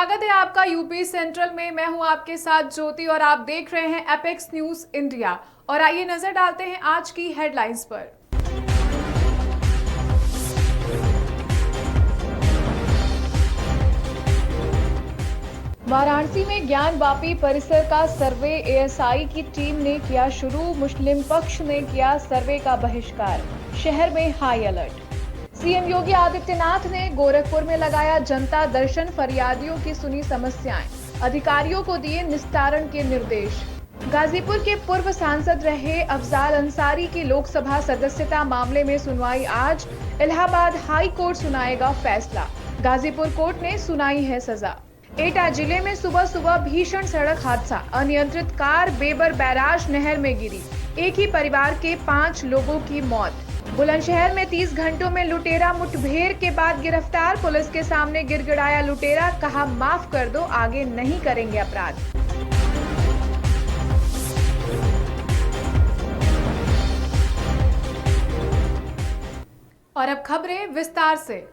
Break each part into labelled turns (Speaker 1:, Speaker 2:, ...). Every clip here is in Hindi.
Speaker 1: स्वागत है आपका यूपी सेंट्रल में। मैं हूं आपके साथ ज्योति और आप देख रहे हैं एपेक्स न्यूज इंडिया। और आइए नजर डालते हैं आज की हेडलाइंस पर। वाराणसी में ज्ञानवापी परिसर का सर्वे एएसआई की टीम ने किया शुरू। मुस्लिम पक्ष ने किया सर्वे का बहिष्कार। शहर में high alert. CM Yogi Adityanath ने गोरखपुर में लगाया जनता दर्शन। फरियादियों की सुनी समस्याएं, अधिकारियों को दिए निस्तारण के निर्देश। गाजीपुर के पूर्व सांसद रहे अफजाल अंसारी की लोकसभा सदस्यता मामले में सुनवाई आज। इलाहाबाद हाई कोर्ट सुनाएगा फैसला। गाजीपुर कोर्ट ने सुनाई है सजा। एटा जिले में सुबह सुबह भीषण सड़क हादसा। अनियंत्रित कार बेबर बैराज नहर में गिरी। एक ही परिवार के 5 लोगों की मौत। बुलंदशहर में 30 घंटों में लुटेरा मुठभेड़ के बाद गिरफ्तार। पुलिस के सामने गिड़गिड़ाया लुटेरा, कहा माफ कर दो, आगे नहीं करेंगे अपराध। और अब खबरें विस्तार से।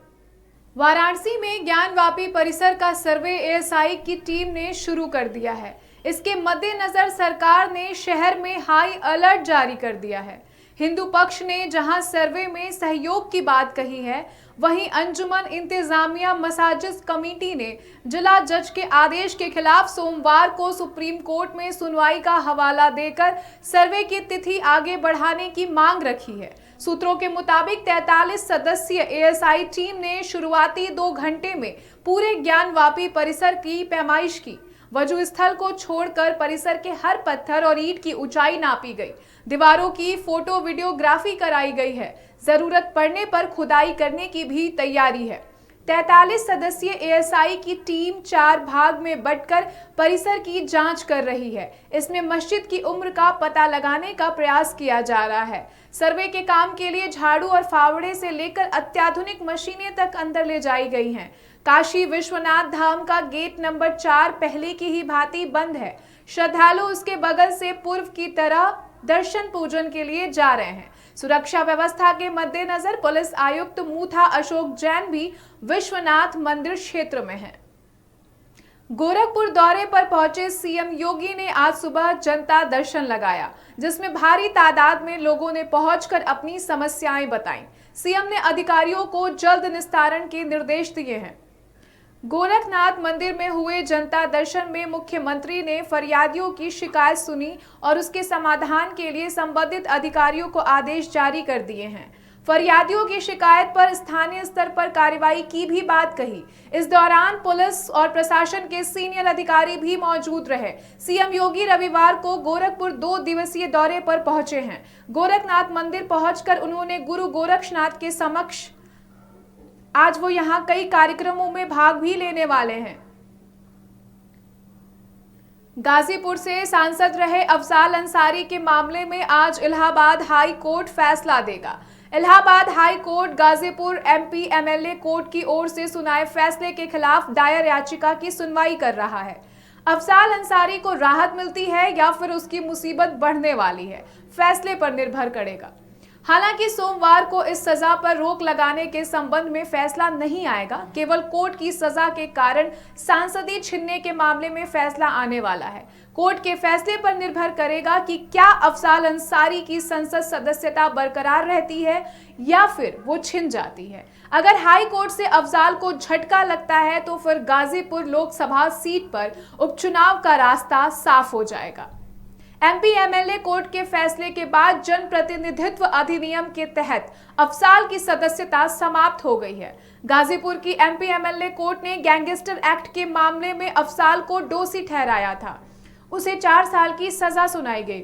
Speaker 1: वाराणसी में ज्ञानवापी परिसर का सर्वे एएसआई की टीम ने शुरू कर दिया है। इसके मद्देनजर सरकार ने शहर में हाई अलर्ट जारी कर दिया है। हिंदू पक्ष ने जहां सर्वे में सहयोग की बात कही है, वहीं अंजुमन इंतजामिया मसाजिद कमेटी ने जिला जज के आदेश के खिलाफ सोमवार को सुप्रीम कोर्ट में सुनवाई का हवाला देकर सर्वे की तिथि आगे बढ़ाने की मांग रखी है। सूत्रों के मुताबिक 43 सदस्यीय एएसआई टीम ने शुरुआती 2 घंटे में पूरे ज्ञानवापी परिसर की पैमाइश की। वजू स्थल को छोड़कर परिसर के हर पत्थर और ईंट की ऊंचाई नापी गई। दीवारों की फोटो वीडियोग्राफी कराई गई है। जरूरत पड़ने पर खुदाई करने की भी तैयारी है। 43 सदस्यीय एएसआई की टीम 4 भाग में बंटकर परिसर की जांच कर रही है। इसमें मस्जिद की उम्र का पता लगाने का प्रयास किया जा रहा है। सर्वे के काम के लिए झाड़ू और फावड़े से लेकर अत्याधुनिक मशीनें तक अंदर ले जाई गई हैं। काशी विश्वनाथ धाम का गेट नंबर 4 पहले की ही भांति बंद है। श्रद्धालु उसके बगल से पूर्व की तरह दर्शन पूजन के लिए जा रहे हैं। सुरक्षा व्यवस्था के मद्देनजर पुलिस आयुक्त मूथा अशोक जैन भी विश्वनाथ मंदिर क्षेत्र में हैं। गोरखपुर दौरे पर पहुंचे सीएम योगी ने आज सुबह जनता दर्शन लगाया, जिसमें भारी तादाद में लोगों ने पहुंचकर अपनी समस्याएं बताईं। सीएम ने अधिकारियों को जल्द निस्तारण के निर्देश दिए हैं। गोरखनाथ मंदिर में हुए जनता दर्शन में मुख्यमंत्री ने फरियादियों की शिकायत सुनी और उसके समाधान के लिए संबंधित अधिकारियों को आदेश जारी कर दिए हैं। फरियादियों की शिकायत पर स्थानीय स्तर पर कार्रवाई की भी बात कही। इस दौरान पुलिस और प्रशासन के सीनियर अधिकारी भी मौजूद रहे। सीएम योगी रविवार को गोरखपुर 2 दिवसीय दौरे पर पहुंचे हैं। गोरखनाथ मंदिर पहुंचकर उन्होंने गुरु गोरक्षनाथ के समक्ष आज वो यहां कई कार्यक्रमों में भाग भी लेने वाले हैं। गाजीपुर से सांसद रहे अफजाल अंसारी के मामले में आज इलाहाबाद हाई कोर्ट फैसला देगा। Allahabad high court Ghazipur MP MLA court की ओर से सुनाए फैसले के खिलाफ दायर याचिका की सुनवाई कर रहा है। अफजाल अंसारी को राहत मिलती है या फिर उसकी मुसीबत बढ़ने वाली है, फैसले पर निर्भर करेगा। हालांकि सोमवार को इस सजा पर रोक लगाने के संबंध में फैसला नहीं आएगा। केवल कोर्ट की सजा के कारण सांसदी छीनने के मामले में फैसला आने वाला है। कोर्ट के फैसले पर निर्भर करेगा कि क्या अफजाल अंसारी की संसद सदस्यता बरकरार रहती है या फिर वो छिन जाती है। अगर हाई कोर्ट से अफजाल को झटका लगता है तो फिर गाजीपुर लोकसभा सीट पर उपचुनाव का रास्ता साफ हो जाएगा। एमपी एमएलए कोर्ट के फैसले के बाद जनप्रतिनिधित्व अधिनियम के तहत अफजाल की सदस्यता समाप्त हो गई है। गाजीपुर की एमपी एमएलए कोर्ट ने गैंगस्टर एक्ट के मामले में अफजाल को दोषी ठहराया था। उसे 4 साल की सजा सुनाई गई।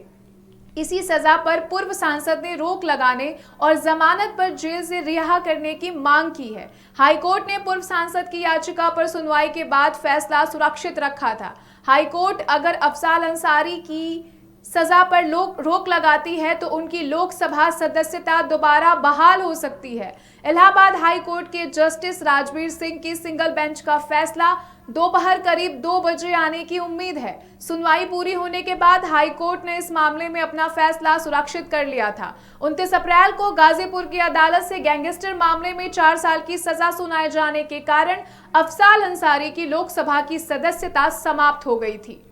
Speaker 1: इसी सजा पर पूर्व सांसद ने रोक लगाने और जमानत पर जेल से रिहा करने की मांग की है। हाईकोर्ट ने पूर्व सांसद की याचिका पर सुनवाई के बाद फैसला सुरक्षित रखा था। हाईकोर्ट अगर अफजाल अंसारी की सजा पर रोक लगाती है तो उनकी लोकसभा सदस्यता दोबारा बहाल हो सकती है। इलाहाबाद हाई कोर्ट के जस्टिस राजवीर सिंह की सिंगल बेंच का फैसला दोपहर करीब 2 बजे आने की उम्मीद है। सुनवाई पूरी होने के बाद हाई कोर्ट ने इस मामले में अपना फैसला सुरक्षित कर लिया था। 29 अप्रैल को गाजीपुर की अदालत से गैंगस्टर मामले में 4 साल की सजा सुनाए जाने के कारण अफजाल अंसारी की लोकसभा की सदस्यता समाप्त हो गई थी।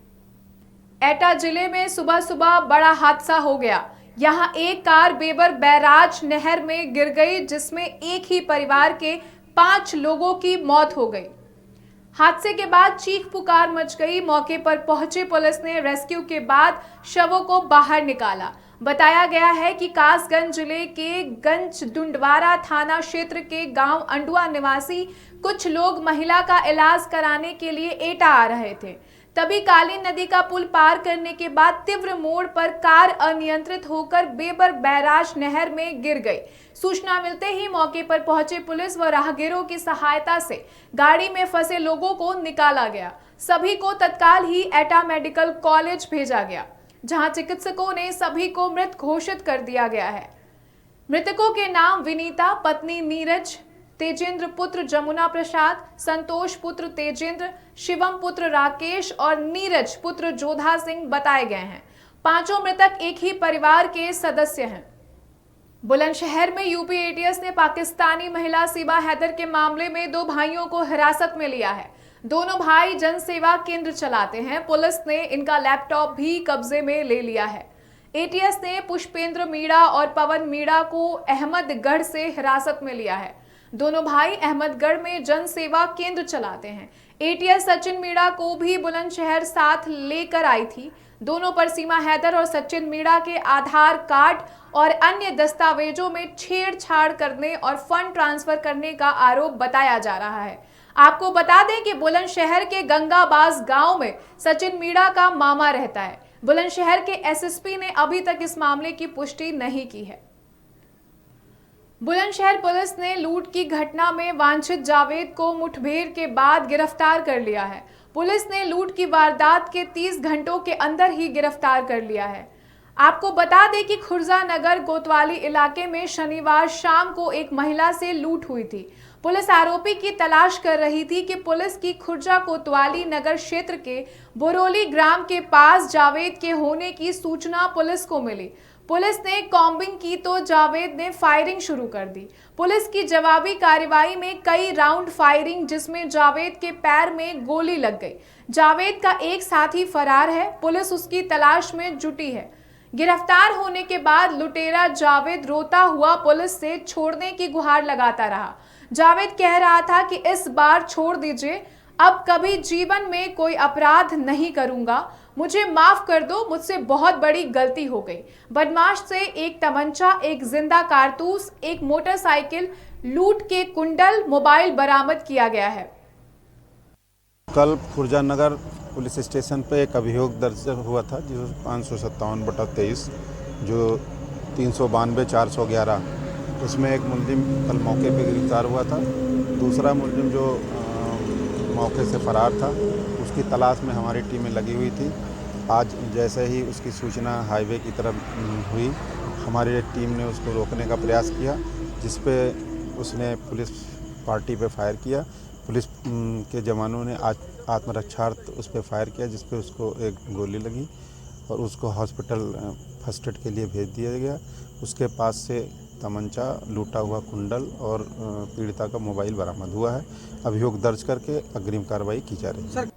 Speaker 1: एटा जिले में सुबह सुबह बड़ा हादसा हो गया। यहां एक कार बेबर बैराज नहर में गिर गई, जिसमें एक ही परिवार के 5 लोगों की मौत हो गई। हादसे के बाद चीख पुकार मच गई। मौके पर पहुंची पुलिस ने रेस्क्यू के बाद शवों को बाहर निकाला। बताया गया है कि कासगंज जिले के गंज डुंडवारा थाना क्षेत्र के गांव अंडुआ निवासी कुछ लोग महिला का इलाज कराने के लिए एटा आ रहे थे। तभी काली नदी का पुल पार करने के बाद तीव्र मोड़ पर कार अनियंत्रित होकर बेबर बैराज नहर में गिर गई। सूचना मिलते ही मौके पर पहुंचे पुलिस व राहगीरों की सहायता से गाड़ी में फंसे लोगों को निकाला गया। सभी को तत्काल ही एटा मेडिकल कॉलेज भेजा गया, जहां चिकित्सकों ने सभी को मृत घोषित कर दिया गया है। मृतकों के नाम विनीता पत्नी नीरज, तेजेंद्र पुत्र जमुना प्रसाद, संतोष पुत्र तेजेंद्र, शिवम पुत्र राकेश और नीरज पुत्र जोधा सिंह बताए गए हैं। पांचों मृतक एक ही परिवार के सदस्य हैं। बुलंदशहर में यूपी एटीएस ने पाकिस्तानी महिला सीबा हैदर के मामले में 2 भाइयों को हिरासत में लिया है। दोनों भाई जन सेवा केंद्र चलाते हैं। पुलिस ने इनका लैपटॉप भी कब्जे में ले लिया है। एटीएस ने पुष्पेंद्र मीणा और पवन मीणा को अहमदगढ़ से हिरासत में लिया है। दोनों भाई अहमदगढ़ में जन सेवा केंद्र चलाते हैं। एटीएस सचिन मीणा को भी बुलंदशहर साथ लेकर आई थी। दोनों पर सीमा हैदर और सचिन मीणा के आधार कार्ड और अन्य दस्तावेजों में छेड़छाड़ करने और फंड ट्रांसफर करने का आरोप बताया जा रहा है। आपको बता दें कि बुलंदशहर के गंगाबाज गांव में सचिन मीणा का मामा रहता है। बुलंदशहर के एसएसपी ने अभी तक इस मामले की पुष्टि नहीं की है। बुलंदशहर पुलिस ने लूट की घटना में वांछित जावेद को मुठभेड़ के बाद गिरफ्तार कर लिया है। पुलिस ने लूट की वारदात के 30 घंटों के अंदर ही गिरफ्तार कर लिया है। आपको बता दें कि खुर्जा नगर कोतवाली इलाके में शनिवार शाम को एक महिला से लूट हुई थी। पुलिस आरोपी की तलाश कर रही थी कि पुलिस की खुर्जा कोतवाली नगर क्षेत्र के बोरोली ग्राम के पास जावेद के होने की सूचना पुलिस को मिली। पुलिस ने कॉम्बिंग की तो जावेद ने फायरिंग शुरू कर दी। पुलिस की जवाबी कार्रवाई में कई राउंड फायरिंग, जिसमें जावेद के पैर में गोली लग गई। जावेद का एक साथी फरार है। पुलिस उसकी तलाश में जुटी है। गिरफ्तार होने के बाद लुटेरा जावेद रोता हुआ पुलिस से छोड़ने की गुहार लगाता रहा। जावेद कह रहा था कि इस बार छोड़ दीजिए, अब कभी जीवन में कोई अपराध नहीं करूंगा, मुझे माफ कर दो, मुझसे बहुत बड़ी गलती हो गई। बदमाश से एक तमंचा, एक जिंदा कारतूस, एक मोटरसाइकिल, लूट के कुंडल, मोबाइल बरामद किया गया है।
Speaker 2: कल खुर्जा नगर पुलिस स्टेशन पर एक अभियोग दर्ज हुआ था, जो 557/23 जो 392/411, उसमें एक मुलजिम कल मौके पर गिरफ्तार हुआ था। दूसरा मुलजिम जो मौके से फरार था, उसकी तलाश में हमारी टीमें लगी हुई थी। आज जैसे ही उसकी सूचना हाईवे की तरफ हुई, हमारी टीम ने उसको रोकने का प्रयास किया, जिस पे उसने पुलिस पार्टी पे फायर किया। पुलिस के जवानों ने आत्मरक्षार्थ उस पर फायर किया, जिस पे उसको एक गोली लगी और उसको हॉस्पिटल फर्स्ट एड के लिए भेज दिया गया। उसके पास से तमंचा, लूटा हुआ कुंडल और पीड़िता का मोबाइल बरामद हुआ है। अभियोग दर्ज करके अग्रिम कार्रवाई की जा रही है।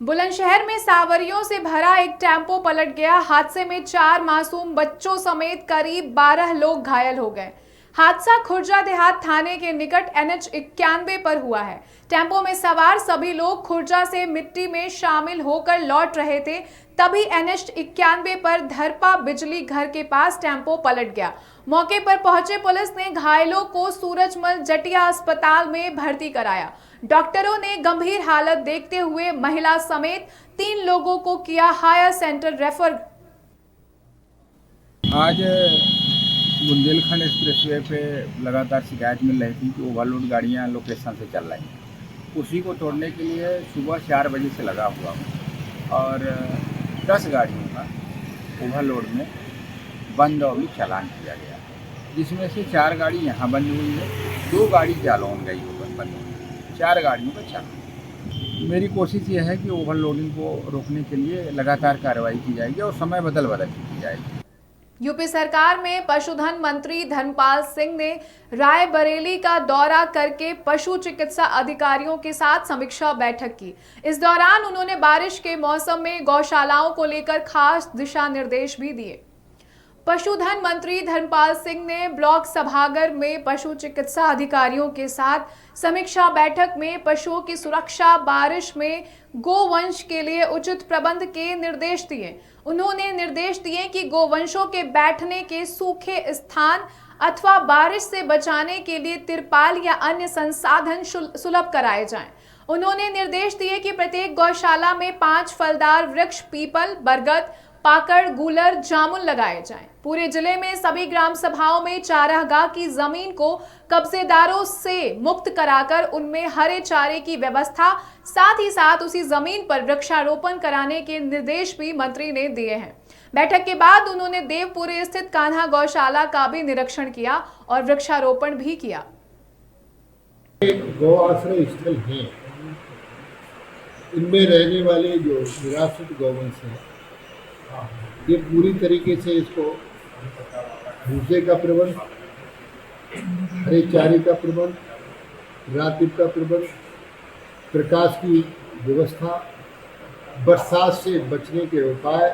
Speaker 1: बुलंदशहर में सावरियों से भरा एक टेम्पो पलट गया। हादसे में 4 मासूम बच्चों समेत करीब 12 लोग घायल हो गए। हादसा खुर्जा देहात थाने के निकट NH 91 पर हुआ है। टेम्पो में सवार सभी लोग खुर्जा से मिट्टी में शामिल होकर लौट रहे थे। तभी NH 91 पर धरपा बिजली घर के पास टेम्पो पलट गया। मौके पर पहुंचे पुलिस ने घायलों को सूरजमल जटिया अस्पताल में भर्ती कराया। डॉक्टरों ने गंभीर हालत देखते हुए महिला समेत 3 लोगों को किया हायर सेंटर रेफर।
Speaker 3: आज बुंदेलखंड एक्सप्रेसवे पे लगातार शिकायत मिल रही थी कि ओवरलोड गाड़ियां लोकेशन से चल रही हैं। उसी को तोड़ने के लिए सुबह 4 बजे से लगा हुआ हूँ और 10 गाड़ियों का ओवरलोड में बंद और भी चालान किया गया, जिसमें से 4 गाड़ी यहाँ बंद हुई है, 2 गाड़ी जालौन गई हो बंद हुई, 4 गाड़ियों का चालान। मेरी कोशिश ये है कि ओवरलोडिंग को रोकने के लिए लगातार कार्रवाई की जाएगी और समय बदल की जाएगी।
Speaker 1: यूपी सरकार में पशुधन मंत्री धर्मपाल सिंह ने रायबरेली का दौरा करके पशु चिकित्सा अधिकारियों के साथ समीक्षा बैठक की। इस दौरान उन्होंने बारिश के मौसम में गौशालाओं को लेकर खास दिशा निर्देश भी दिए। पशुधन मंत्री धर्मपाल सिंह ने ब्लॉक सभागार में पशु चिकित्सा अधिकारियों के साथ समीक्षा बैठक में पशुओं की सुरक्षा, बारिश में गोवंश के लिए उचित प्रबंध के निर्देश दिए। उन्होंने निर्देश दिए कि गोवंशों के बैठने के सूखे स्थान अथवा बारिश से बचाने के लिए तिरपाल या अन्य संसाधन सुलभ कराए जाएं। उन्होंने निर्देश दिए कि प्रत्येक गौशाला में 5 फलदार वृक्ष पीपल, बरगद, पाकड़, गूलर, जामुन लगाए जाएं। पूरे जिले में सभी ग्राम सभाओं में चारागाह की जमीन को कब्जेदारों से मुक्त कराकर उनमें हरे चारे की व्यवस्था, साथ ही साथ उसी जमीन पर वृक्षारोपण कराने के निर्देश भी मंत्री ने दिए हैं। बैठक के बाद उन्होंने देवपुरी स्थित कान्हा गौशाला का भी निरीक्षण किया और वृक्षारोपण भी किया।
Speaker 4: गौ आश्रय स्थल हैं, इनमें रहने वाले जो निराश्रित गौवंश हैं, ये पूरी तरीके से इसको भूसे का प्रबंध, हरे चारे का प्रबंध, रात्रि का प्रबंध, प्रकाश की व्यवस्था, बरसात से बचने के उपाय,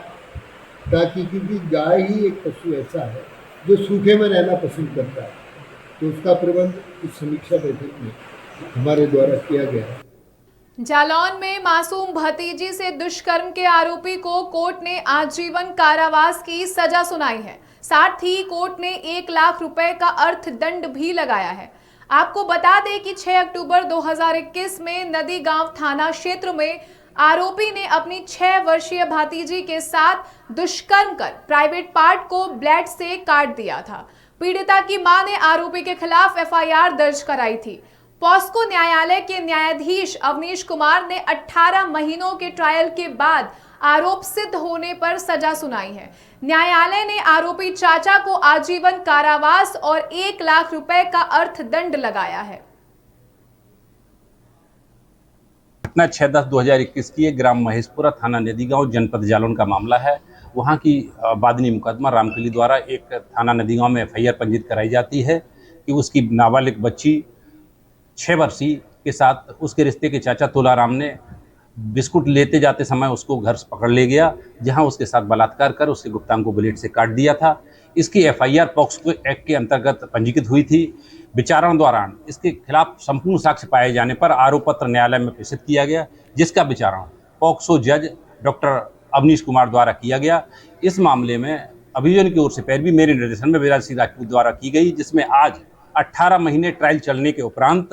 Speaker 4: ताकि क्योंकि गाय ही एक पशु ऐसा है जो सूखे में रहना पसंद करता है, तो उसका प्रबंध इस समीक्षा बैठक में हमारे द्वारा किया गया है।
Speaker 1: जालौन में मासूम भतीजी से दुष्कर्म के आरोपी को कोर्ट ने आजीवन कारावास की सजा सुनाई है। साथ ही कोर्ट ने 1 लाख रुपए का अर्थदंड भी लगाया है। आपको बता दें कि 6 अक्टूबर 2021 में नदी गांव थाना क्षेत्र में आरोपी ने अपनी 6 वर्षीय भतीजी के साथ दुष्कर्म कर प्राइवेट पार्ट को ब्लेड से काट दिया था। पीड़िता की मां ने आरोपी के खिलाफ FIR दर्ज कराई थी। पॉस्को न्यायालय के न्यायाधीश अवनीश कुमार ने 18 महीनों के ट्रायल के बाद आरोप सिद्ध होने पर सजा सुनाई है। न्यायालय ने आरोपी चाचा को आजीवन कारावास और 1 लाख रुपए का अर्थदंड लगाया है।
Speaker 5: घटना 6/10/2021 की ग्राम महेशपुरा, थाना नदीगांव, जनपद जालौन का मामला है। वहां की बादनी मुकदमा रामकली द्वारा एक थाना नदीगांव में FIR पंजीत कराई जाती है कि उसकी नाबालिग बच्ची 6 वर्षीय के साथ उसके रिश्ते के चाचा तुलाराम ने बिस्कुट लेते जाते समय उसको घर से पकड़ ले गया, जहां उसके साथ बलात्कार कर उसके गुप्तांग को ब्लेड से काट दिया था। इसकी FIR पॉक्सो एक्ट के अंतर्गत पंजीकृत हुई थी। विचारण दौरान इसके खिलाफ संपूर्ण साक्ष्य पाए जाने पर आरोप पत्र न्यायालय में प्रेषित किया गया, जिसका विचारण पॉक्सो जज डॉक्टर अवनीश कुमार द्वारा किया गया। इस मामले में अभियोजन की ओर से पैरवी मेरे निर्देशन में विराज सिंह राजपूत द्वारा की गई, जिसमें आज 18 महीने ट्रायल चलने के उपरांत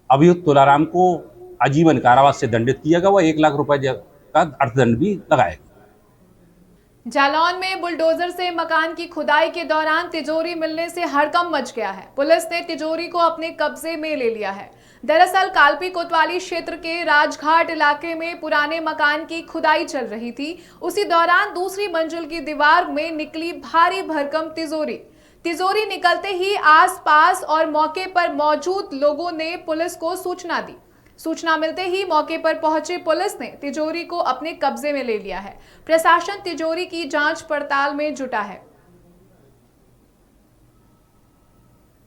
Speaker 5: अभियुक्त तुलाराम को आजीवन कारावास से दंडित किया गया। वह 1 लाख रुपए का अर्थदंड भी लगाया गया।
Speaker 1: जालौन में बुलडोजर से मकान की खुदाई के दौरान तिजोरी मिलने से हड़कंप मच गया है। पुलिस ने तिजोरी को अपने कब्जे में ले लिया है। दरअसल कालपी कोतवाली क्षेत्र के राजघाट इलाके में पुराने मकान की खुदाई चल रही थी। उसी दौरान दूसरी मंजिल की दीवार में निकली भारी भरकम तिजोरी निकलते ही आसपास और मौके पर मौजूद लोगों ने पुलिस को सूचना दी। सूचना मिलते ही मौके पर पहुंची पुलिस ने तिजोरी को अपने कब्जे में ले लिया है। प्रशासन तिजोरी की जांच पड़ताल में जुटा है।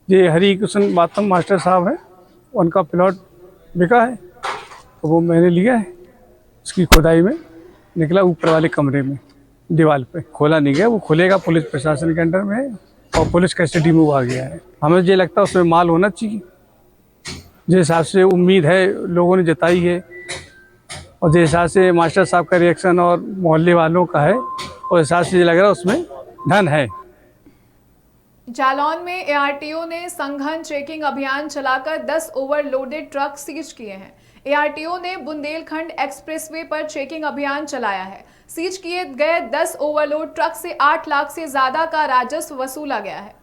Speaker 6: ये हरि कृष्ण बातम मास्टर साहब है, उनका प्लॉट बिका है तो वो मैंने लिया है। उसकी खुदाई में निकला ऊपर वाले कमरे में, दीवार पे खोला नहीं गया, वो खुलेगा पुलिस प्रशासन के अंडर में है और पुलिस कस्टडी में वो आ गया है। हमें ये लगता है उसमें माल होना चाहिए, जिस हिसाब से उम्मीद है लोगों ने जताई है और जिस हिसाब से मास्टर साहब का रिएक्शन और मोहल्ले वालों का है, और हिसाब से ये लग रहा है उसमें धन है।
Speaker 1: जालौन में ARTO ने संघन चेकिंग अभियान चलाकर 10 ओवरलोडेड ट्रक सीज किए हैं। ARTO ने बुंदेलखंड एक्सप्रेसवे पर चेकिंग अभियान चलाया है। सीज किए गए 10 ओवरलोड ट्रक से 8 लाख से ज्यादा का राजस्व वसूला गया है।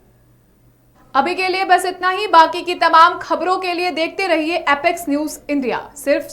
Speaker 1: अभी के लिए बस इतना ही। बाकी की तमाम खबरों के लिए देखते रहिए एपेक्स न्यूज इंडिया। सिर्फ